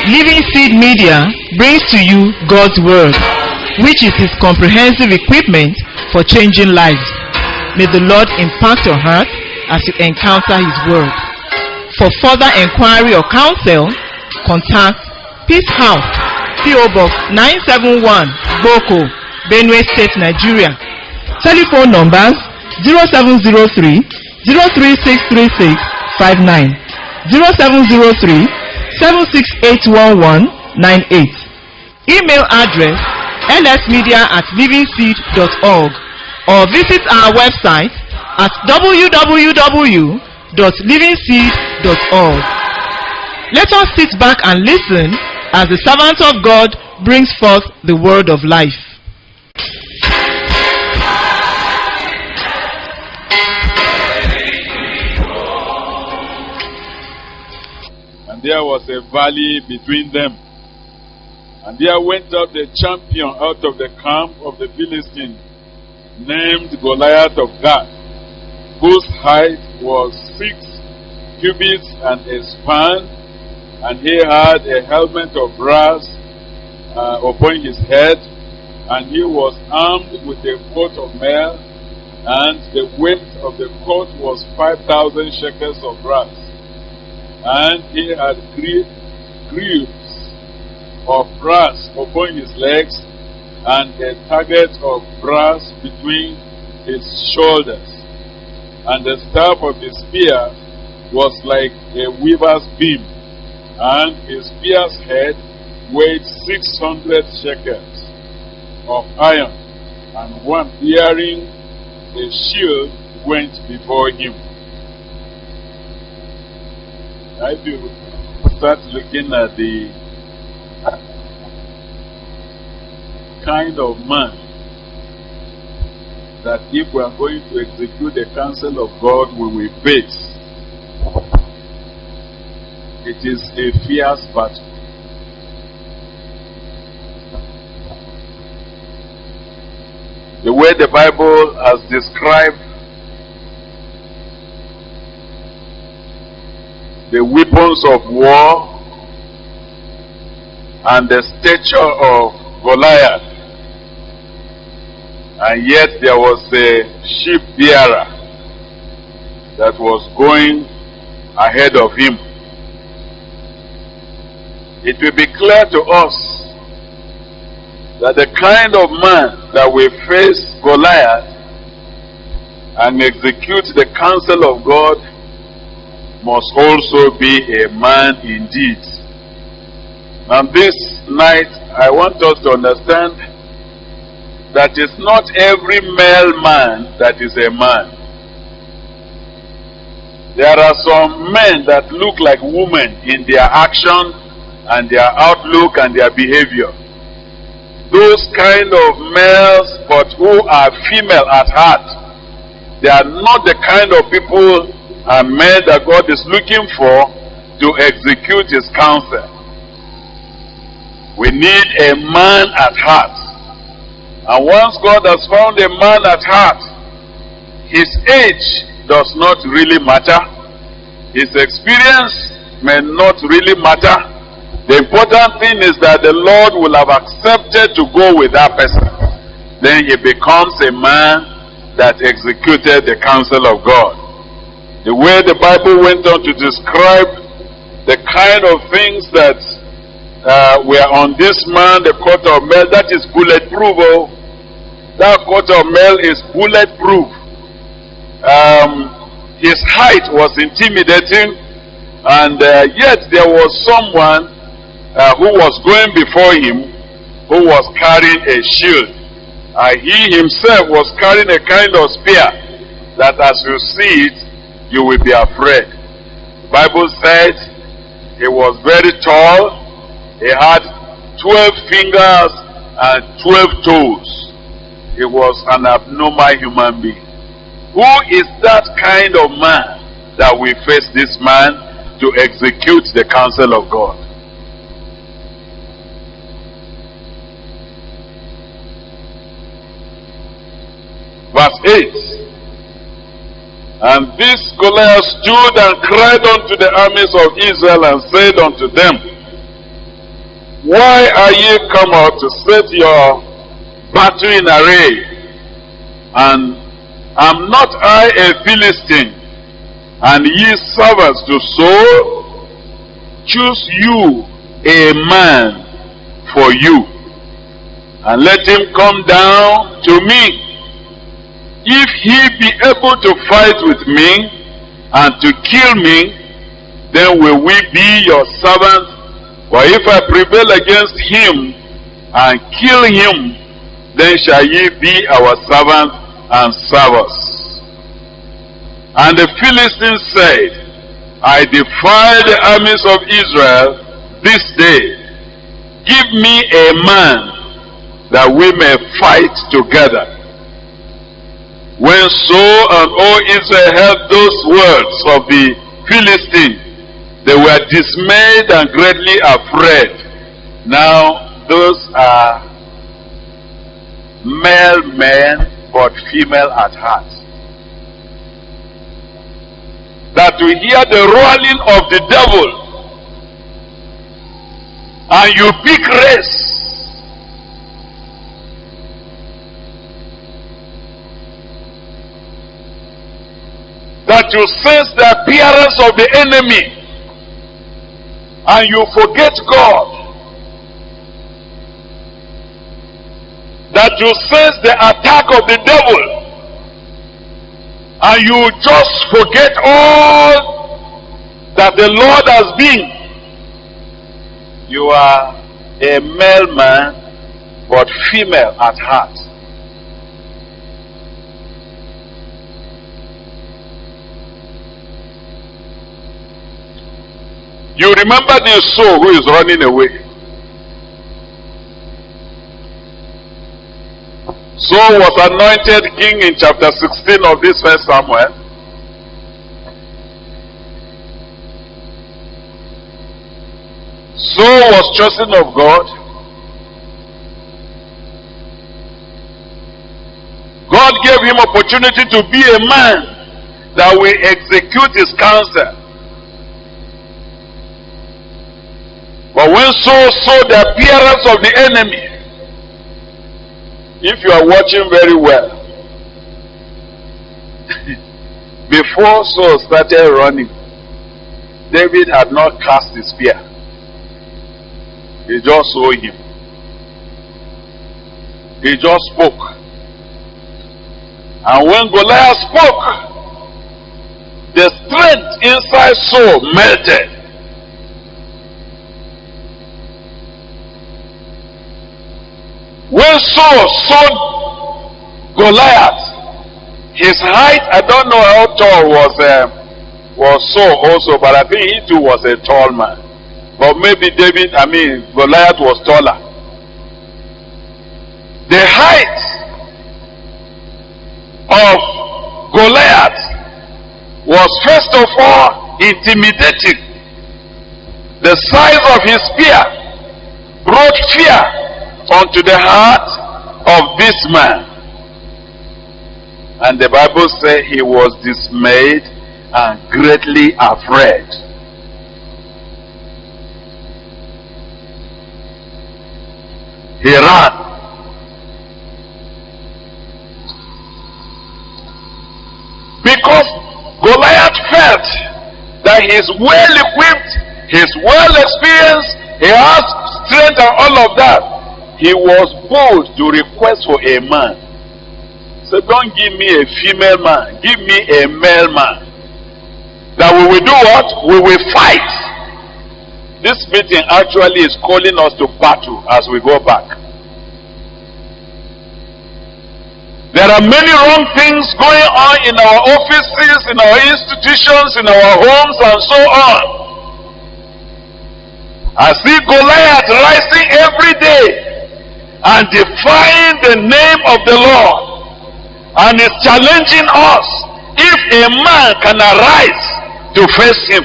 Living Seed Media brings to you God's Word, which is His comprehensive equipment for changing lives. May the Lord impact your heart as you encounter His Word. For further inquiry or counsel, contact Peace House, P.O. Box 971, Boko, Benue State, Nigeria. Telephone numbers 0703 0363659, 0703 7681198. Email address lsmedia@livingseed.org, or visit our website at www.livingseed.org. Let us sit back and listen as the servant of God brings forth the word of life. And there was a valley between them. And there went up the champion out of the camp of the Philistines, named Goliath of Gath, whose height was 6 cubits and a span, and he had a helmet of brass upon his head, and he was armed with a coat of mail, and the weight of the coat was 5,000 shekels of brass. And he had greaves of brass upon his legs, and a target of brass between his shoulders. And the staff of his spear was like a weaver's beam, and his spear's head weighed 600 shekels of iron, and one bearing a shield went before him. If you start looking at the kind of man that if we are going to execute the counsel of God we will face, it is a fierce battle. The way the Bible has described the weapons of war and the stature of Goliath, and yet there was a sheep bearer that was going ahead of him. It will be clear to us that the kind of man that will face Goliath and execute the counsel of God must also be a man indeed. And this night I want us to understand that it's not every male man that is a man. There are some men that look like women in their action and their outlook and their behavior. Those kind of males, but who are female at heart, they are not the kind of people and men that God is looking for to execute His counsel. We need a man at heart. And once God has found a man at heart, his age does not really matter. His experience may not really matter. The important thing is that the Lord will have accepted to go with that person. Then he becomes a man that executed the counsel of God. The way the Bible went on to describe the kind of things that were on this man, the coat of mail, that is bulletproof. Oh. That coat of mail is bulletproof. His height was intimidating, and yet there was someone who was going before him who was carrying a shield. He himself was carrying a kind of spear that as you see it, you will be afraid. The Bible said he was very tall. He had 12 fingers and 12 toes. He was an abnormal human being. Who is that kind of man that will face this man to execute the counsel of God? Verse 8. And this Goliath stood and cried unto the armies of Israel and said unto them, Why are ye come out to set your battle in array? And am not I a Philistine, and ye servants to Saul? Choose you a man for you, and let him come down to me. If he be able to fight with me and to kill me, then will we be your servants. For if I prevail against him and kill him, then shall ye be our servants and serve us. And the Philistines said, I defy the armies of Israel this day. Give me a man that we may fight together. When Saul and all Israel heard those words of the Philistines, they were dismayed and greatly afraid. Now, those are male men, but female at heart. That to hear the roaring of the devil, and you pick race. That you sense the appearance of the enemy, and you forget God. That you sense the attack of the devil, and you just forget all that the Lord has been. You are a male man, but female at heart. You remember the Saul who is running away. Saul was anointed king in chapter 16 of this first Samuel. Saul was chosen of God. God gave him opportunity to be a man that will execute his counsel. But when Saul saw the appearance of the enemy, if you are watching very well, before Saul started running, David had not cast his spear. He just saw him. He just spoke. And when Goliath spoke, the strength inside Saul melted. When Saul saw Goliath, his height, I don't know how tall was Saul also, but I think he too was a tall man. But maybe Goliath was taller. The height of Goliath was first of all intimidating. The size of his spear brought fear unto the heart of this man. And the Bible says he was dismayed and greatly afraid. He ran. Because Goliath felt that he's well equipped, he's well experienced, he has strength and all of that. He was bold to request for a man. So don't give me a female man, give me a male man. That we will do what? We will fight. This meeting actually is calling us to battle as we go back. There are many wrong things going on in our offices, in our institutions, in our homes, and so on. I see Goliath rising every day and defying the name of the Lord, and is challenging us if a man can arise to face him.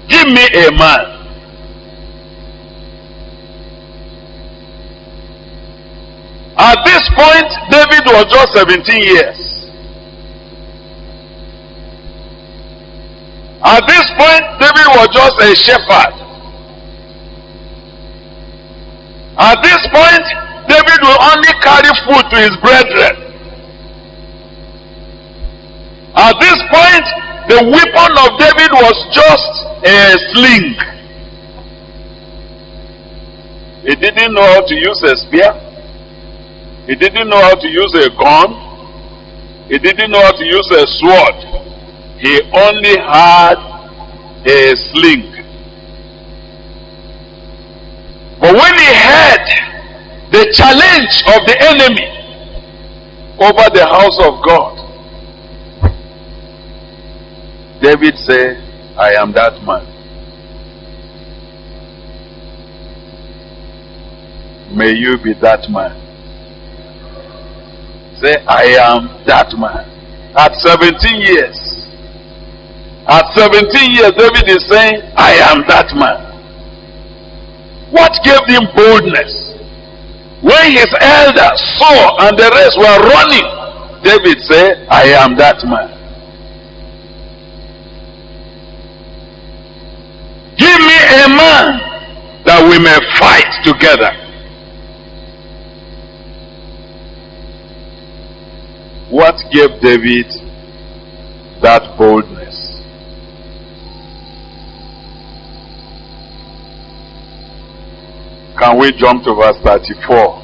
Give me a man. At this point, David was just 17 years. At this point, David was just a shepherd. At this point, David will only carry food to his brethren. At this point, the weapon of David was just a sling. He didn't know how to use a spear. He didn't know how to use a gun. He didn't know how to use a sword. He only had a sling. But when he heard the challenge of the enemy over the house of God, David said, I am that man. May you be that man. Say, I am that man. At 17 years. At 17 years, David is saying, I am that man. What gave him boldness? When his elders saw and the rest were running, David said, I am that man. Give me a man that we may fight together. What gave David that boldness? Can we jump to verse 34?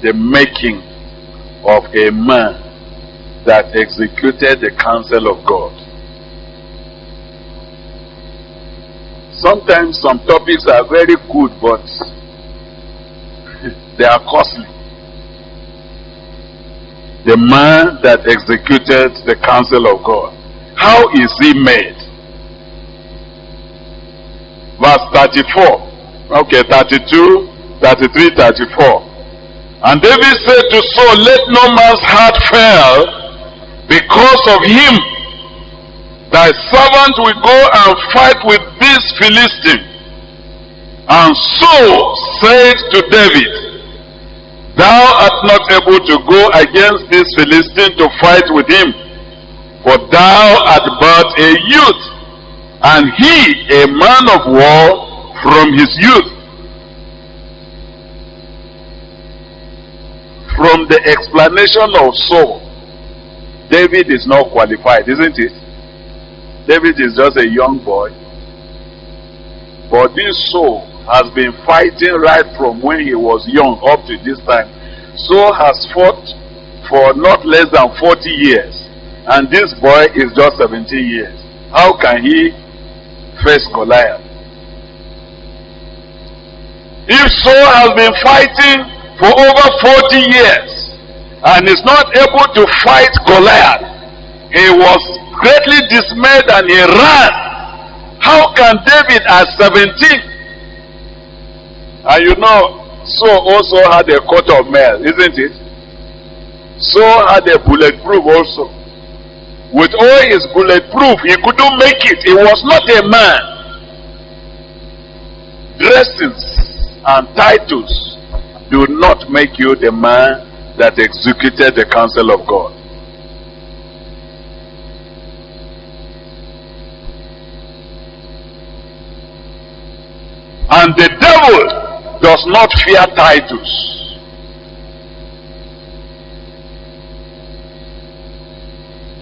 The making of a man that executed the counsel of God. Sometimes some topics are very good, but they are costly. The man that executed the counsel of God. How is he made? Verse 34. Okay, 32, 33, 34. And David said to Saul, let no man's heart fail because of him. Thy servant will go and fight with this Philistine. And Saul said to David, thou art not able to go against this Philistine to fight with him, for thou art but a youth, and he a man of war from his youth. From the explanation of Saul, David is not qualified, isn't it? David is just a young boy. But this Saul has been fighting right from when he was young up to this time. Saul has fought for not less than 40 years. And this boy is just 17 years. How can he face Goliath? If Saul has been fighting for over 40 years and is not able to fight Goliath, he was greatly dismayed and he ran. How can David at 17? And you know, Saul also had a coat of mail, isn't it? Saul had a bulletproof also. With all his bulletproof, he couldn't make it. He was not a man. Dressings and titles do not make you the man that executed the counsel of God. And the devil does not fear titles.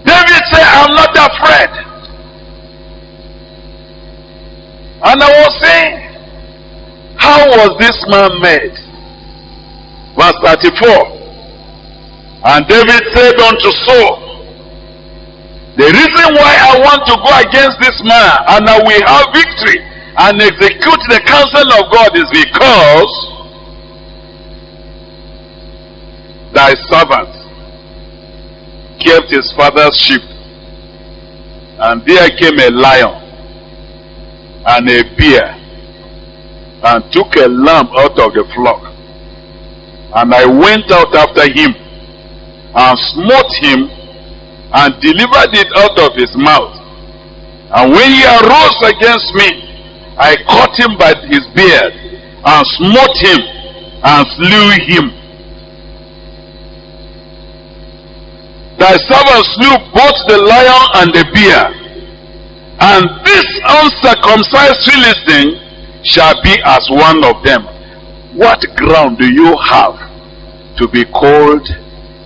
David said, I'm not afraid. And I was saying, how was this man made? Verse 34. And David said unto Saul, the reason why I want to go against this man and I will have victory and execute the counsel of God is because thy servant kept his father's sheep, and there came a lion and a bear and took a lamb out of the flock, and I went out after him and smote him and delivered it out of his mouth, and when he arose against me, I caught him by his beard and smote him and slew him. Thy servant slew both the lion and the bear, and this uncircumcised Philistine shall be as one of them. What ground do you have to be called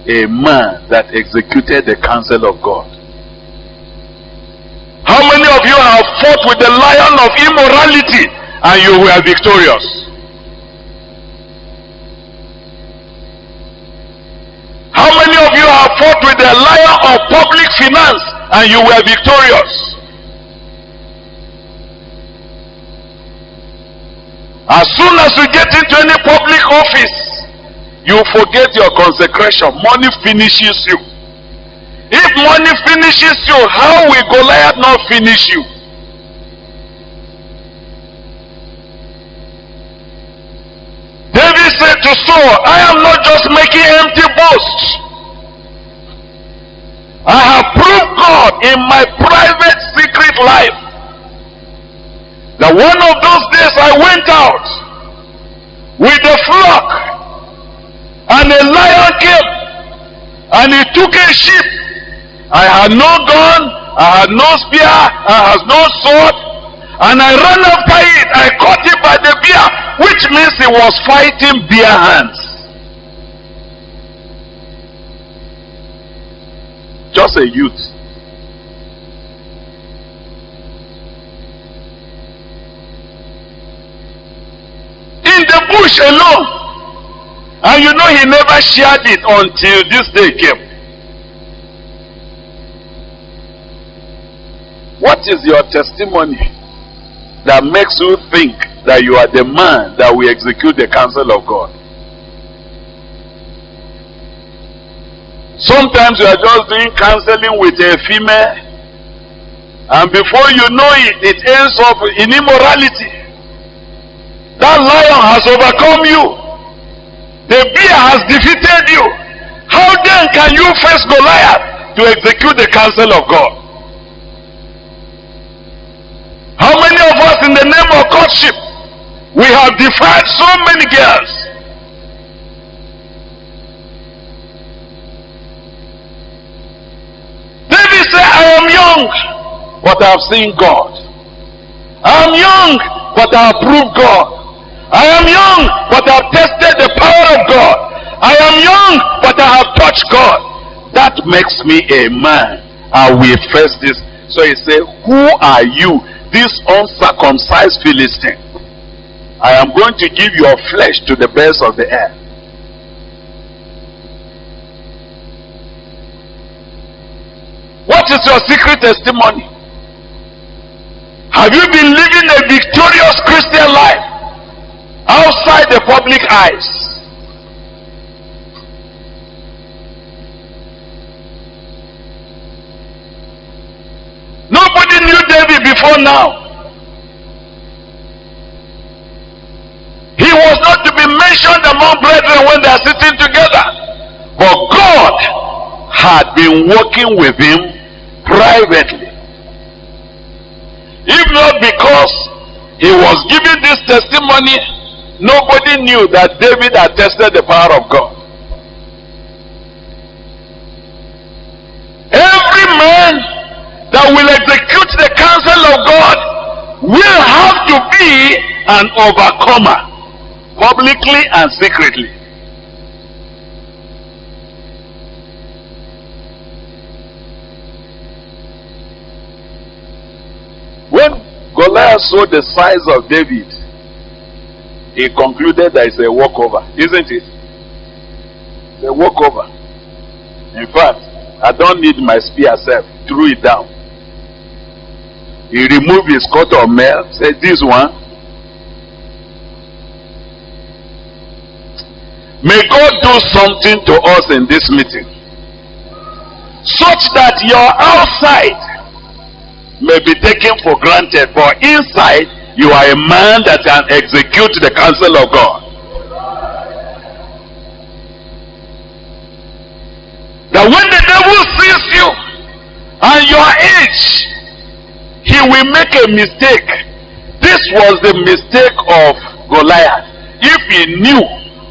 a man that executed the counsel of God? How many of you have fought with the lion of immorality and you were victorious? How many of you have fought with the lion of public finance and you were victorious? As soon as you get into any public office, you forget your consecration. Money finishes you. If money finishes you, how will Goliath not finish you? David said to Saul, I am not just making empty boasts. I have proved God in my private secret life that one of those days I went out with a flock and a lion came and he took a sheep. I had no gun, I had no spear, I had no sword, and I ran after it. I caught it by the bear, which means he was fighting bare hands. Just a youth. In the bush alone. And you know he never shared it until this day came. What is your testimony that makes you think that you are the man that will execute the counsel of God? Sometimes you are just doing counseling with a female, and before you know it, it ends up in immorality. That lion has overcome you. The bear has defeated you. How then can you face Goliath to execute the counsel of God? How many of us in the name of courtship, we have defied so many girls? David said, I am young, but I have seen God. I am young, but I have proved God. I am young, but I have tested the power of God. I am young, but I have touched God. That makes me a man. I will face this. So he said, who are you, this uncircumcised Philistine? I am going to give your flesh to the birds of the air. What is your secret testimony? Have you been living a victorious Christian life outside the public eyes? Nobody knew David before now. He was not to be mentioned among brethren when they are sitting together. But God had been working with him privately. If not because he was giving this testimony, nobody knew that David had tested the power of God. Every man that will execute the counsel of God will have to be an overcomer, publicly and secretly. When Goliath saw the size of David, he concluded that it's a walkover, isn't it? It's a walkover. In fact, I don't need my spear self. Threw it down. He removed his coat of mail, said, this one. May God do something to us in this meeting, such that your outside may be taken for granted, but inside you are a man that can execute the counsel of God. That when the devil sees you and your age, he will make a mistake. This was the mistake of Goliath. If he knew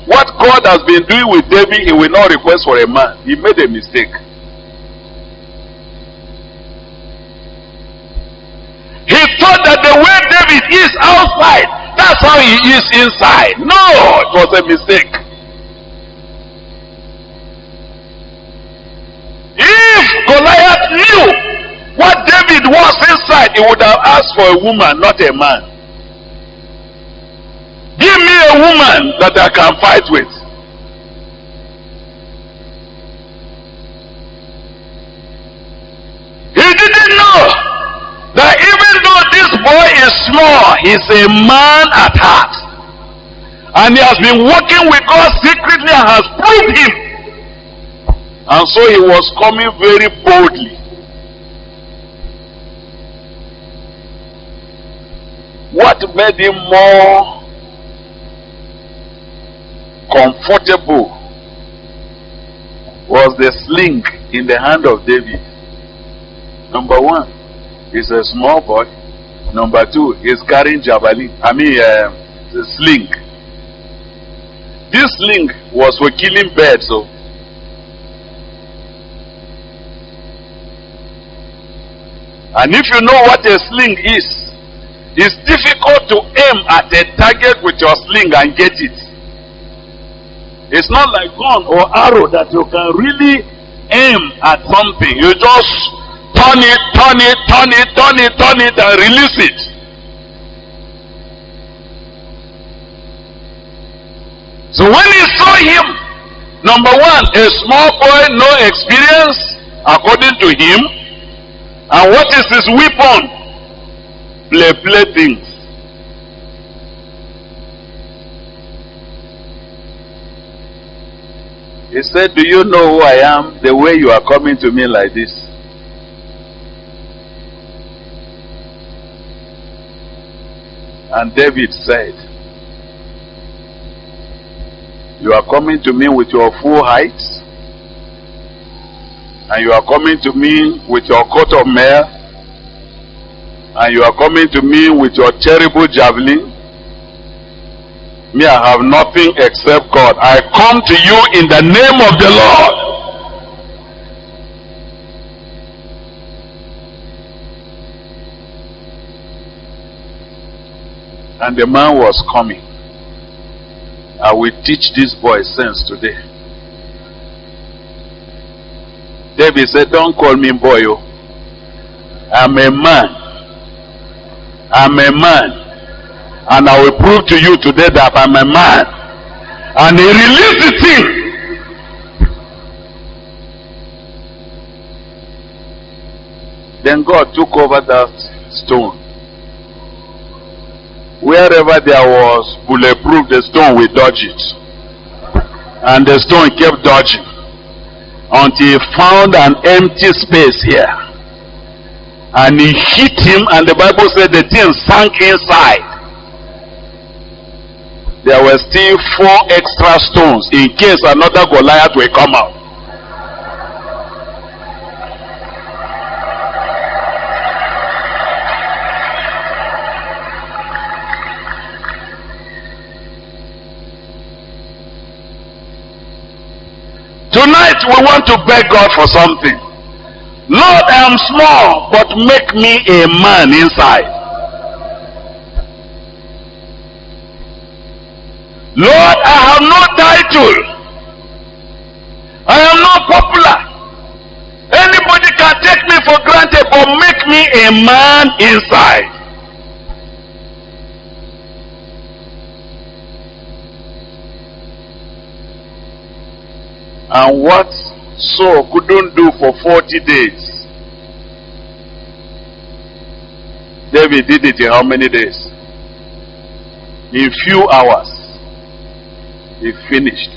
what God has been doing with David, he will not request for a man. He made a mistake. He thought that the way David is outside, that's how he is inside. No, it was a mistake. If Goliath knew what David was inside, he would have asked for a woman, not a man. Give me a woman that I can fight with. He didn't know that even though this boy is small, he's a man at heart. And he has been working with God secretly and has proved him. And so he was coming very boldly. What made him more comfortable was the sling in the hand of David. Number one, he's a small boy. Number two, he's carrying javelin. The sling. This sling was for killing birds. So, and if you know what a sling is, it's difficult to aim at a target with your sling and get it. It's not like gun or arrow that you can really aim at something. You just turn it, and release it. So when he saw him, number one, a small boy, no experience, according to him. And what is his weapon? Play things. He said, do you know who I am? The way you are coming to me like this. And David said, you are coming to me with your full height, and you are coming to me with your coat of mail, and you are coming to me with your terrible javelin. Me, I have nothing except God. I come to you in the name of the Lord. And the man was coming. I will teach this boy sense today. David said, don't call me boy. I'm a man. I'm a man. And I will prove to you today that I'm a man. And he released the thing. Then God took over that stone. Wherever there was bulletproof, the stone will dodge it. And the stone kept dodging until he found an empty space here. And he hit him, and the Bible said the thing sank inside. There were still 4 extra stones in case another Goliath will come out. Tonight we want to beg God for something. Lord, I am small, but make me a man inside. Lord, I have no title. I am not popular. Anybody can take me for granted, but make me a man inside. And what Saul couldn't do for 40 days, David did it in how many days? In few hours. He finished.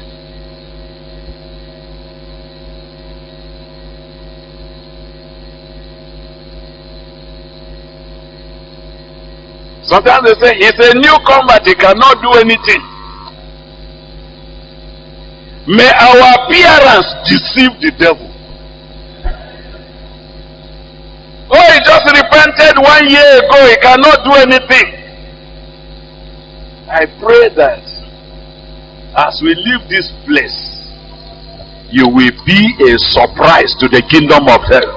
Sometimes they say he's a new convert, he cannot do anything. May our appearance deceive the devil. Oh, he just repented 1 year ago, he cannot do anything. I pray that as we leave this place, you will be a surprise to the kingdom of heaven.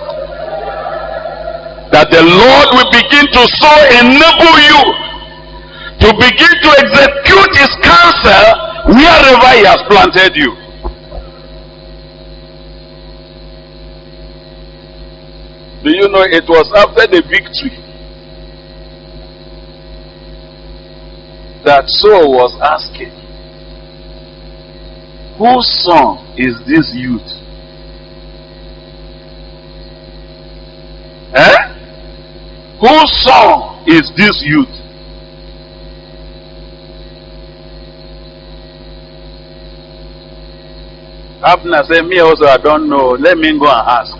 that the Lord will begin to so enable you to begin to execute his counsel wherever he has planted you. Do you know it was after the victory that Saul was asking, whose son is this youth? Whose son is this youth? Abner said, me also, I don't know. Let me go and ask.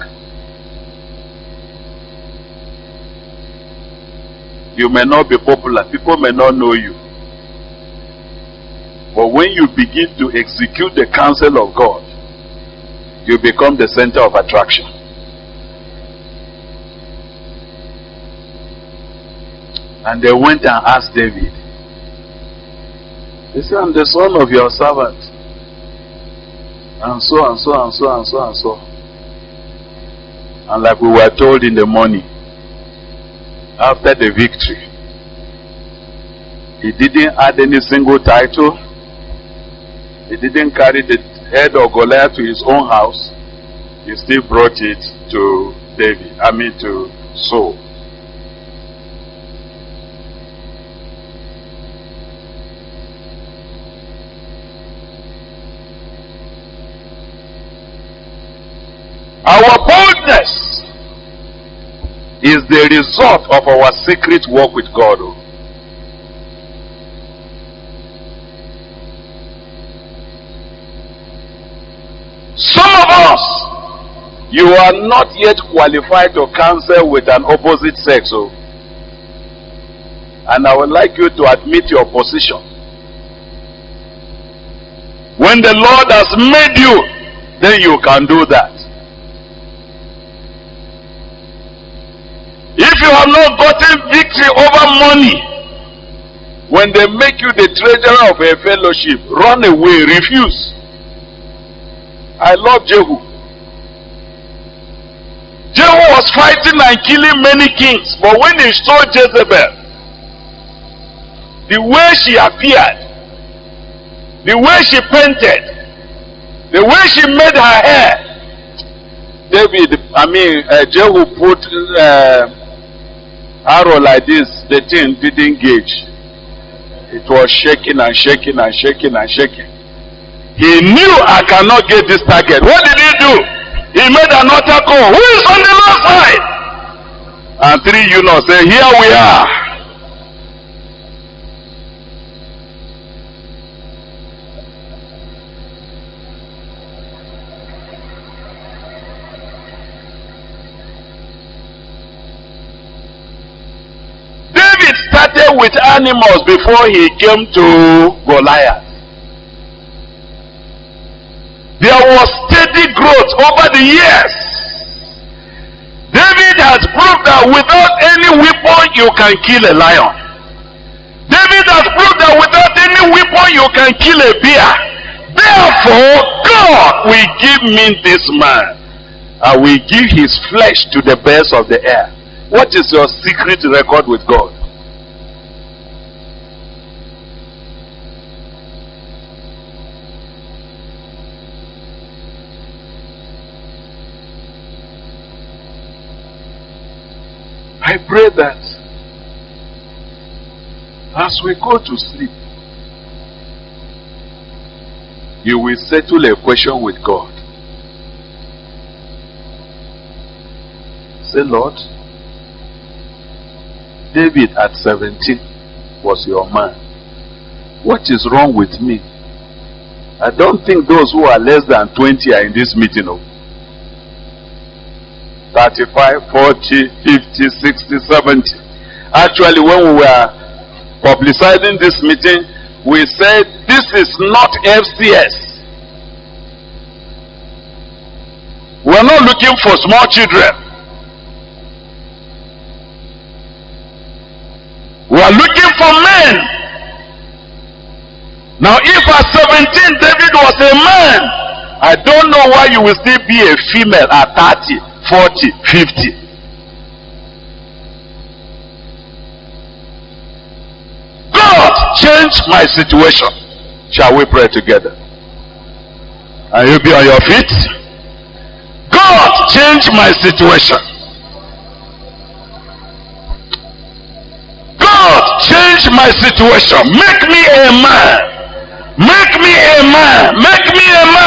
You may not be popular. People may not know you. But when you begin to execute the counsel of God, you become the center of attraction. And they went and asked David. They said, I'm the son of your servant. And so and so and so and so and so. And like we were told in the morning, after the victory, he didn't add any single title. He didn't carry the head of Goliath to his own house. He still brought it to to Saul. Our boldness is the result of our secret walk with God. Some of us, you are not yet qualified to counsel with an opposite sex. And I would like you to admit your position. When the Lord has made you, then you can do that. If you have not gotten victory over money, when they make you the treasurer of a fellowship, run away, refuse. I love Jehu. Jehu was fighting and killing many kings, but when he saw Jezebel, the way she appeared, the way she painted, the way she made her hair, Jehu put arrow like this, the thing didn't gauge. It was shaking and shaking and shaking and shaking. He knew I cannot get this target. What did he do? He made an altar call. Who is on the left side? And three eunuchs say, here we are. David started with animals before he came to Goliath. There was steady growth over the years. David has proved that without any weapon you can kill a lion. David has proved that without any weapon you can kill a bear. Therefore, God will give me this man. I will give his flesh to the birds of the air. What is your secret record with God? I pray that as we go to sleep, you will settle a question with God. Say, Lord, David at 17 was your man. What is wrong with me? I don't think those who are less than 20 are in this meeting. 35, 40, 50, 60, 70. Actually, when we were publicizing this meeting, we said this is not FCS. We're not looking for small children. We are looking for men. Now, if at 17 David was a man, I don't know why you will still be a female at 30, 40, 50. change my situation. Shall we pray together? And you be on your feet. God, change my situation. God, change my situation. Make me a man. Make me a man. Make me a man.